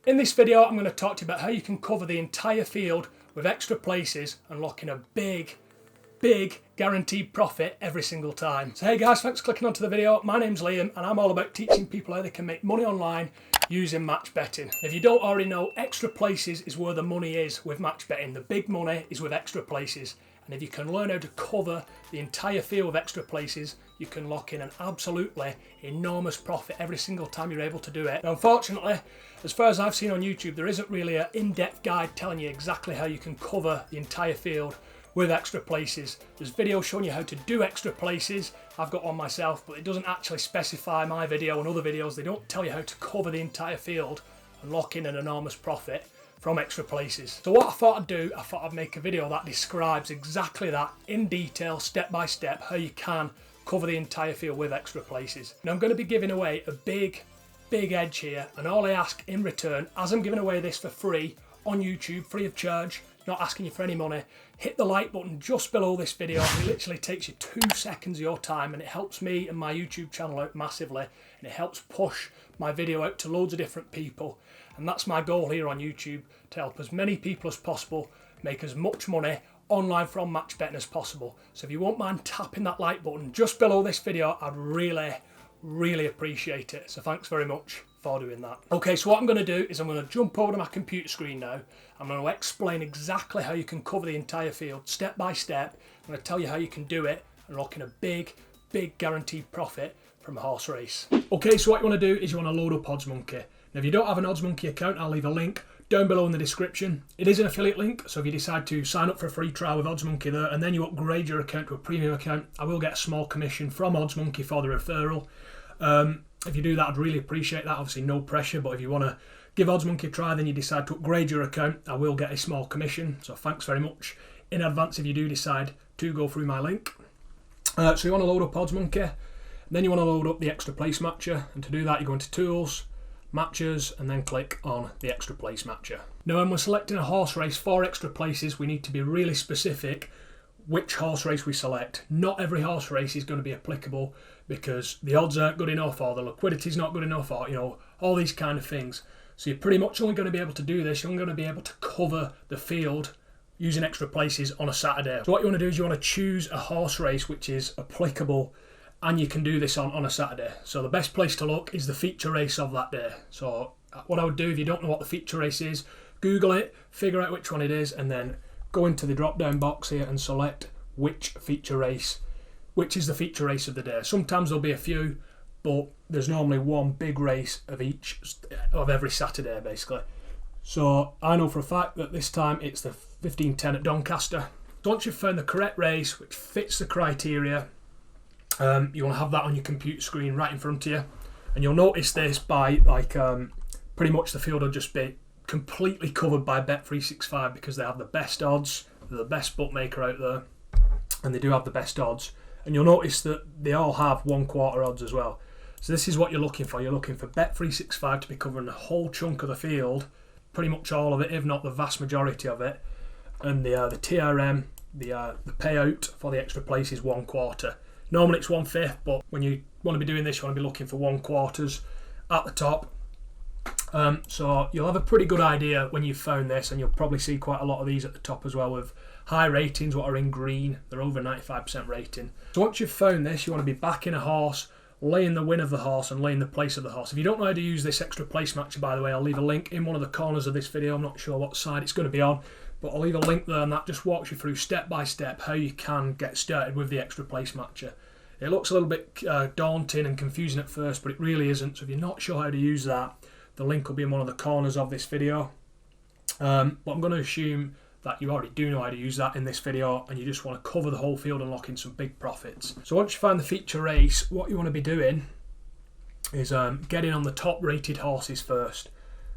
In this video, I'm going to talk to you about how you can cover the entire field with extra places and lock in a big guaranteed profit every single time. So hey guys, thanks for clicking onto the video. My name's Liam and I'm all about teaching people how they can make money online using match betting. If you don't already know, extra places is where the money is with match betting. The big money is with extra places. And if you can learn how to cover the entire field with extra places, you can lock in an absolutely enormous profit every single time you're able to do it. Now, unfortunately, as far as I've seen on YouTube, there isn't really an in-depth guide telling you exactly how you can cover the entire field with extra places. There's videos showing you how to do extra places. I've got one myself, but it doesn't actually specify my video and other videos. They don't tell you how to cover the entire field and lock in an enormous profit from extra places. So what I thought I'd do, I thought I'd make a video that describes exactly that in detail, step by step, how you can cover the entire field with extra places. Now I'm going to be giving away a big edge here, and all I ask in return, as I'm giving away this for free on YouTube, free of charge, not asking you for any money, hit the like button just below this video. It literally takes you 2 seconds of your time and it helps me and my YouTube channel out massively, and it helps push my video out to loads of different people. And that's my goal here on YouTube, to help as many people as possible make as much money online from match betting as possible. So if you won't mind tapping that like button just below this video, I'd really appreciate it. So thanks very much for doing that. Okay, so what I'm going to do is I'm going to jump over to my computer screen now. I'm going to explain exactly how you can cover the entire field step by step. I'm going to tell you how you can do it and lock in a big guaranteed profit from a horse race. Okay, so what you want to do is you want to load up OddsMonkey. Now if you don't have an OddsMonkey account, I'll leave a link down below in the description. It is an affiliate link, so if you decide to sign up for a free trial with OddsMonkey there and then you upgrade your account to a premium account, I will get a small commission from OddsMonkey for the referral. If you do that, I'd really appreciate that. Obviously no pressure, but if you want to give OddsMonkey a try, then you decide to upgrade your account, I will get a small commission. So thanks very much in advance if you do decide to go through my link. So you want to load up OddsMonkey, then you want to load up the extra place matcher, and to do that you go into Tools, Matches, and then click on the extra place matcher. Now when we're selecting a horse race for extra places, we need to be really specific which horse race we select. Not every horse race is going to be applicable because the odds aren't good enough or the liquidity is not good enough, or all these kind of things. So you're pretty much only going to be able to do this, you're only going to be able to cover the field using extra places on a Saturday. So what you want to do is you want to choose a horse race which is applicable, and you can do this on a Saturday. So the best place to look is the feature race of that day. So what I would do, if you don't know what the feature race is, Google it, figure out which one it is, and then go into the drop down box here and select which is the feature race of the day. Sometimes there'll be a few, but there's normally one big race of every Saturday basically. So I know for a fact that this time it's the 1510 at Doncaster. So once you've found the correct race which fits the criteria, you want to have that on your computer screen right in front of you, and you'll notice this by pretty much the field will just be completely covered by Bet365 because they have the best odds, they're the best bookmaker out there, and they do have the best odds. And you'll notice that they all have 1/4 odds as well. So this is what you're looking for. You're looking for Bet365 to be covering the whole chunk of the field, pretty much all of it, if not the vast majority of it. And the TRM, the payout for the extra place is 1/4. Normally it's 1/5, but when you want to be doing this, you want to be looking for 1/4 at the top. So you'll have a pretty good idea when you've found this, and you'll probably see quite a lot of these at the top as well with high ratings, what are in green. They're over 95% rating. So once you've found this, you want to be backing a horse, laying the win of the horse and laying the place of the horse. If you don't know how to use this extra place matcher, by the way, I'll leave a link in one of the corners of this video. I'm not sure what side it's going to be on, but I'll leave a link there, and that just walks you through step by step how you can get started with the extra place matcher. It looks a little bit daunting and confusing at first, but it really isn't. So if you're not sure how to use that, the link will be in one of the corners of this video. But I'm going to assume that you already do know how to use that in this video, and you just want to cover the whole field and lock in some big profits. So once you find the feature race, what you want to be doing is getting on the top rated horses first.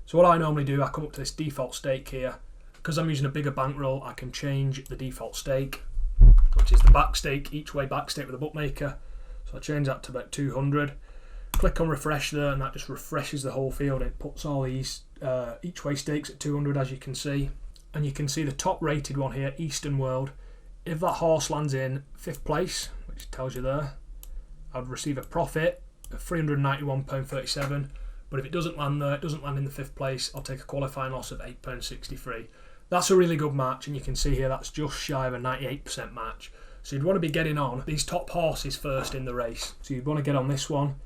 So what I normally do, I come up to this default stake here. Because I'm using a bigger bankroll, I can change the default stake, which is the back stake, each way back stake with a bookmaker. So I change that to about 200. Click on refresh there, and that just refreshes the whole field. It puts all these each way stakes at 200, as you can see. And you can see the top rated one here, Eastern World. If that horse lands in 5th place, which tells you there, I'd receive a profit of £391.37 But if it doesn't land there, it doesn't land in the 5th place, I'll take a qualifying loss of £8.63. That's a really good match, and you can see here that's just shy of a 98% match. So you'd want to be getting on these top horses first in the race. So you'd want to get on this one,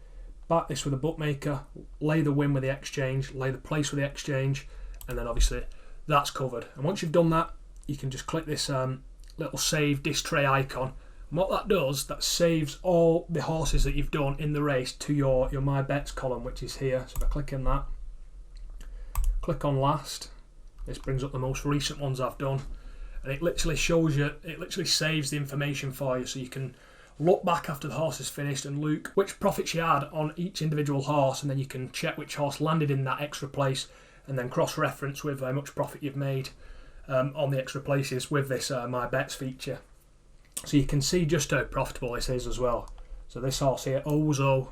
back this with a bookmaker, lay the win with the exchange, lay the place with the exchange, and then obviously that's covered. And once you've done that, you can just click this little save disc tray icon. And what that does, that saves all the horses that you've done in the race to your My Bets column, which is here. So if I click in that, click on last, this brings up the most recent ones I've done, and it literally shows you, it literally saves the information for you, so you can look back after the horse is finished and look which profits you had on each individual horse, and then you can check which horse landed in that extra place, and then cross-reference with how much profit you've made on the extra places with this My Bets feature. So you can see just how profitable this is as well. So this horse here, Ozo,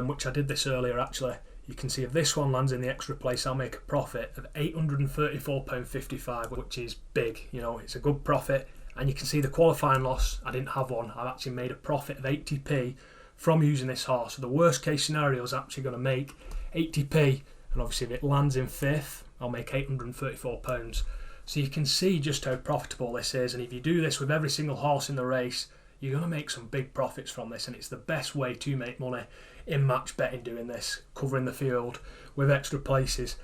which I did this earlier actually, you can see if this one lands in the extra place, I'll make a profit of £834.55, which is big, you know, it's a good profit. And you can see the qualifying loss, I didn't have one, I've actually made a profit of 80p from using this horse. So the worst case scenario is actually going to make 80p, and obviously if it lands in 5th, I'll make £834. So you can see just how profitable this is, and if you do this with every single horse in the race, you're going to make some big profits from this, and it's the best way to make money in match betting doing this, covering the field with extra places.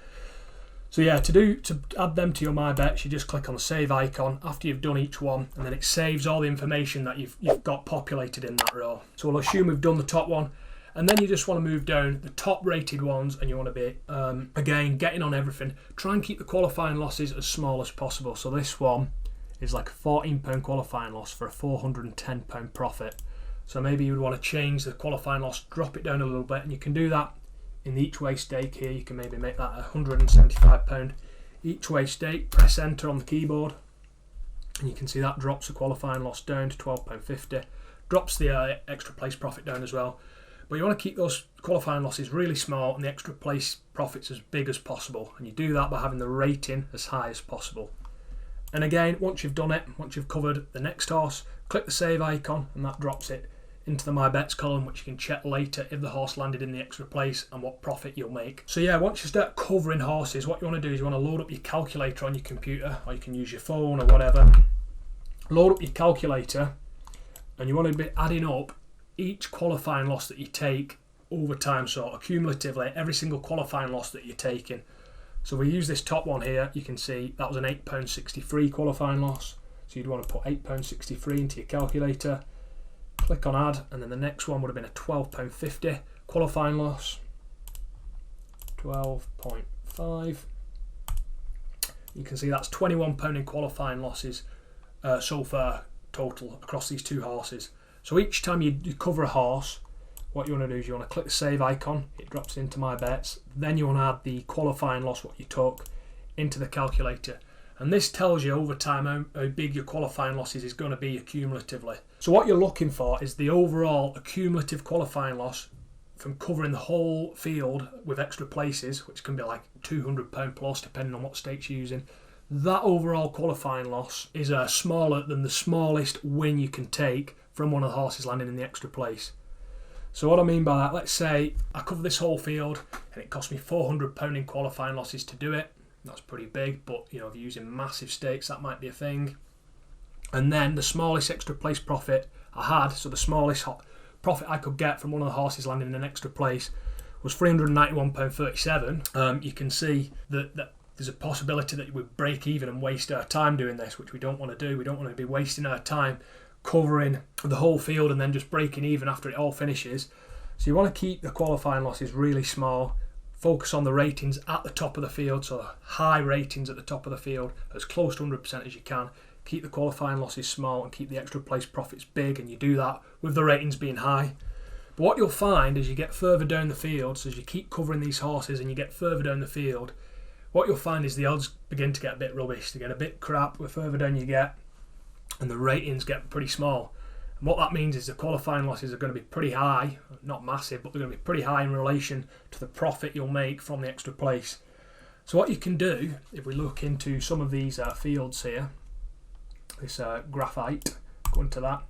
So yeah, to add them to your My Bets, you just click on the save icon after you've done each one, and then it saves all the information that you've got populated in that row. So we'll assume we've done the top one, and then you just want to move down the top rated ones, and you want to be, again, getting on everything. Try and keep the qualifying losses as small as possible. So this one is like a £14 qualifying loss for a £410 profit. So maybe you would want to change the qualifying loss, drop it down a little bit, and you can do that in the each way stake here. You can maybe make that a £175 each way stake. Press enter on the keyboard, and you can see that drops the qualifying loss down to £12.50. Drops the extra place profit down as well. But you want to keep those qualifying losses really small and the extra place profits as big as possible. And you do that by having the rating as high as possible. And again, once you've done it, once you've covered the next horse, click the save icon, and that drops it into the My Bets column, which you can check later if the horse landed in the extra place and what profit you'll make. So yeah, once you start covering horses, what you want to do is you want to load up your calculator on your computer, or you can use your phone or whatever. Load up your calculator, and you want to be adding up each qualifying loss that you take over time, so cumulatively every single qualifying loss that you're taking. So we use this top one here, you can see that was an £8.63 qualifying loss. So you'd want to put £8.63 into your calculator, click on add, and then the next one would have been a £12.50 qualifying loss. 12.5. You can see that's £21 in qualifying losses so far total across these two horses. So each time you cover a horse, what you want to do is you want to click the save icon, it drops into My Bets, then you want to add the qualifying loss, what you took, into the calculator. And this tells you over time how big your qualifying losses is going to be accumulatively. So what you're looking for is the overall accumulative qualifying loss from covering the whole field with extra places, which can be like £200 plus depending on what stakes you're using. That overall qualifying loss is smaller than the smallest win you can take from one of the horses landing in the extra place. So what I mean by that, let's say I cover this whole field and it cost me £400 in qualifying losses to do it. That's pretty big, but you know, if you're using massive stakes, that might be a thing. And then the smallest extra place profit I had, so the smallest profit I could get from one of the horses landing in an extra place was £391.37. You can see that there's a possibility that we break even and waste our time doing this, which we don't want to do. We don't want to be wasting our time covering the whole field and then just breaking even after it all finishes. So you want to keep the qualifying losses really small, focus on the ratings at the top of the field, so high ratings at the top of the field, as close to 100% as you can. Keep the qualifying losses small and keep the extra place profits big, and you do that with the ratings being high. But what you'll find as you get further down the field, so as you keep covering these horses and you get further down the field, what you'll find is the odds begin to get a bit rubbish, they get a bit crap the further down you get, and the ratings get pretty small. And what that means is the qualifying losses are going to be pretty high, not massive, but they're going to be pretty high in relation to the profit you'll make from the extra place. So what you can do, if we look into some of these fields here, this graphite, go into that,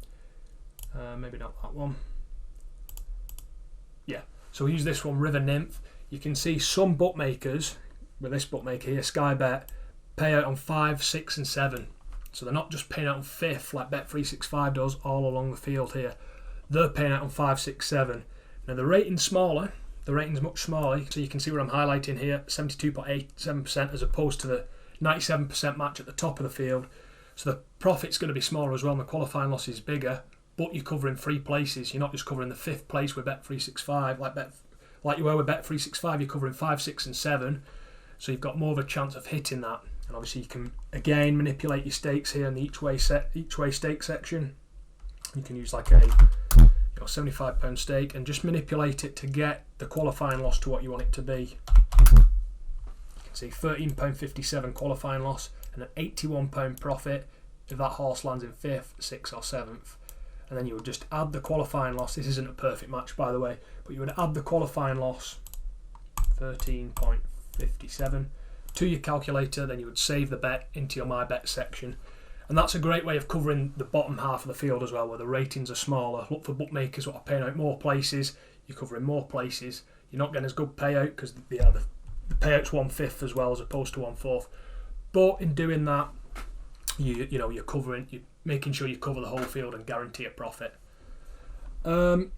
maybe not that one. Yeah, so we use this one, River Nymph. you can see some bookmakers, with this bookmaker here, Sky Bet, pay out on 5, 6 and 7. So they're not just paying out on 5th like Bet365 does all along the field here. They're paying out on 5, 6, 7. Now the rating's smaller, the rating's much smaller, so you can see what I'm highlighting here, 72.87% as opposed to the 97% match at the top of the field. So the profit's going to be smaller as well, and the qualifying loss is bigger, but you're covering 3 places. You're not just covering the 5th place with Bet365 like you were with Bet365. You're covering 5, 6 and 7, so you've got more of a chance of hitting that. And obviously you can again manipulate your stakes here in the each way stake section. You can use like a £75 stake and just manipulate it to get the qualifying loss to what you want it to be. You can see £13.57 qualifying loss and an £81 profit if that horse lands in 5th, 6th or 7th. And then you would just add the qualifying loss. This isn't a perfect match, by the way, but you would add the qualifying loss, 13.57, to your calculator. Then you would save the bet into your My Bet section. And that's a great way of covering the bottom half of the field as well, where the ratings are smaller. Look for bookmakers what are paying out more places. You're covering more places. You're not getting as good payout because the payout's 1/5 as well as opposed to 1/4. But in doing that, you're making sure you cover the whole field and guarantee a profit. So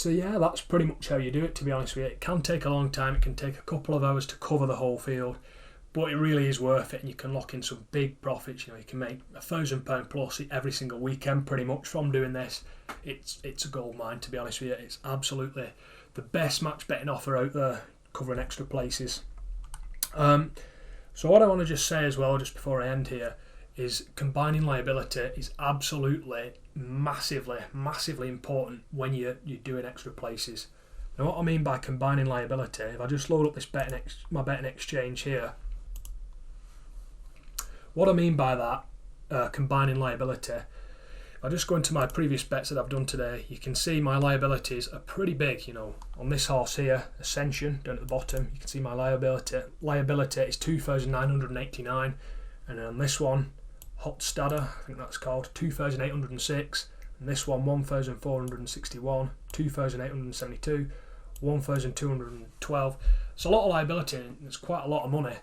yeah, that's pretty much how you do it, to be honest with you. It can take a long time. It can take a couple of hours to cover the whole field, but it really is worth it, and you can lock in some big profits. You can make £1,000 plus every single weekend pretty much from doing this. It's a gold mine, to be honest with you. It's absolutely the best match betting offer out there, covering extra places. So what I want to just say as well, just before I end here, is combining liability is absolutely massively important when you're doing extra places. Now what I mean by combining liability, if I just load up this my betting exchange here, what I mean by that, combining liability, if I just go into my previous bets that I've done today, you can see my liabilities are pretty big. On this horse here, Ascension, down at the bottom, you can see my liability is 2,989, and on this one, Hot Stadder, I think that's called, 2,806, and this one 1,461, 2,872, 1,212. It's a lot of liability, and it's quite a lot of money.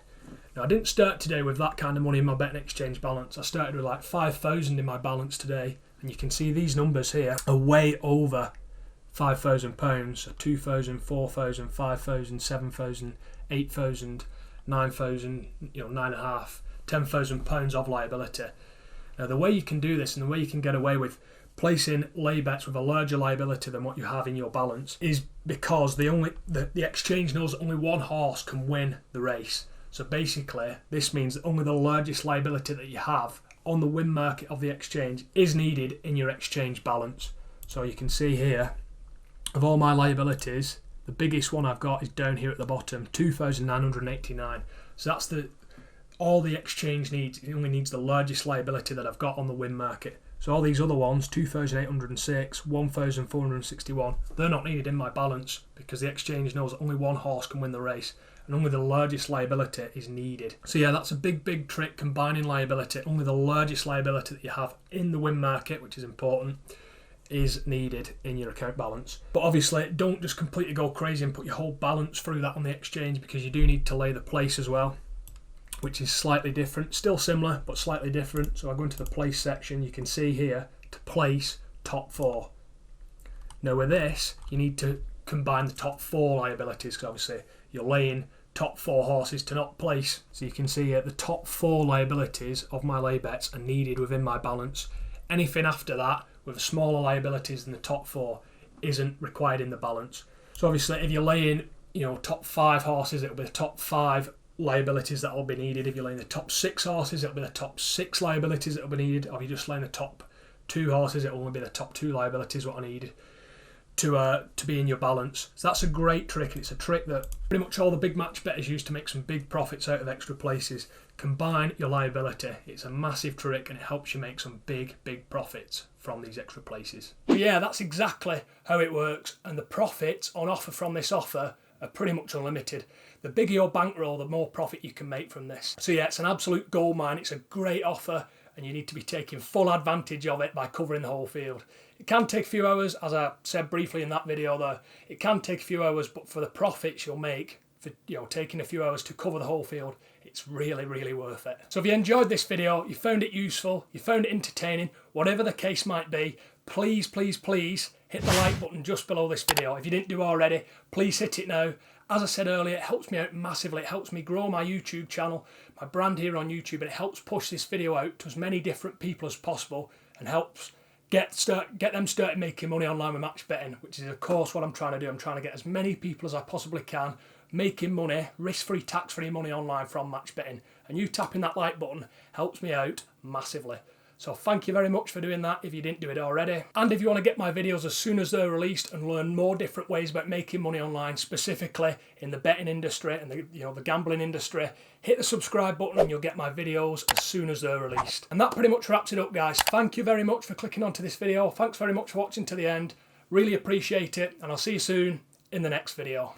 Now I didn't start today with that kind of money in my betting exchange balance. I started with like 5,000 in my balance today, and you can see these numbers here are way over £5,000. So 2,000, 4,000, 5,000, 7,000, 8,000, 9,000, £9,500, £10,000 of liability. Now the way you can do this, and the way you can get away with placing lay bets with a larger liability than what you have in your balance, is because the exchange knows that only one horse can win the race. So basically this means that only the largest liability that you have on the win market of the exchange is needed in your exchange balance. So you can see here, of all my liabilities, the biggest one I've got is down here at the bottom, 2,989. So that's all the exchange needs. It only needs the largest liability that I've got on the win market. So all these other ones, 2,806, 1,461, they're not needed in my balance because the exchange knows that only one horse can win the race, and only the largest liability is needed. So yeah, that's a big trick, combining liability. Only the largest liability that you have in the win market, which is important, is needed in your account balance. But obviously don't just completely go crazy and put your whole balance through that on the exchange, because you do need to lay the place as well, which is slightly different, still similar but slightly different. So I go into the place section, you can see here to place top 4. Now with this you need to combine the top 4 liabilities, because obviously you're laying top 4 horses to not place. So you can see here the top 4 liabilities of my lay bets are needed within my balance. Anything after that with smaller liabilities than the top 4 isn't required in the balance. So obviously if you're laying top 5 horses, it'll be the top 5 liabilities that will be needed. If you're laying the top 6 horses, it'll be the top 6 liabilities that will be needed. Or if you're just laying the top 2 horses, it'll only be the top 2 liabilities what are needed to be in your balance. So that's a great trick, and it's a trick that pretty much all the big match bettors use to make some big profits out of extra places. Combine your liability. It's a massive trick, and it helps you make some big profits from these extra places. But yeah, that's exactly how it works, and the profits on offer from this offer are pretty much unlimited. The bigger your bankroll, the more profit you can make from this. So yeah, it's an absolute gold mine. It's a great offer, and you need to be taking full advantage of it by covering the whole field. It can take a few hours, as I said briefly in that video there. It can take a few hours, but for the profits you'll make for taking a few hours to cover the whole field, it's really, really worth it. So if you enjoyed this video, you found it useful, you found it entertaining, whatever the case might be, please, please, please hit the like button just below this video. If you didn't do already, please hit it now. As I said earlier, it helps me out massively. It helps me grow my YouTube channel, my brand here on YouTube, and it helps push this video out to as many different people as possible and helps get them started making money online with match betting, which is of course what I'm trying to do. I'm trying to get as many people as I possibly can making money, risk-free, tax-free money online from match betting. And you tapping that like button helps me out massively. So thank you very much for doing that if you didn't do it already. And if you want to get my videos as soon as they're released and learn more different ways about making money online, specifically in the betting industry and the gambling industry, hit the subscribe button and you'll get my videos as soon as they're released. And that pretty much wraps it up, guys. Thank you very much for clicking onto this video. Thanks very much for watching to the end. Really appreciate it, and I'll see you soon in the next video.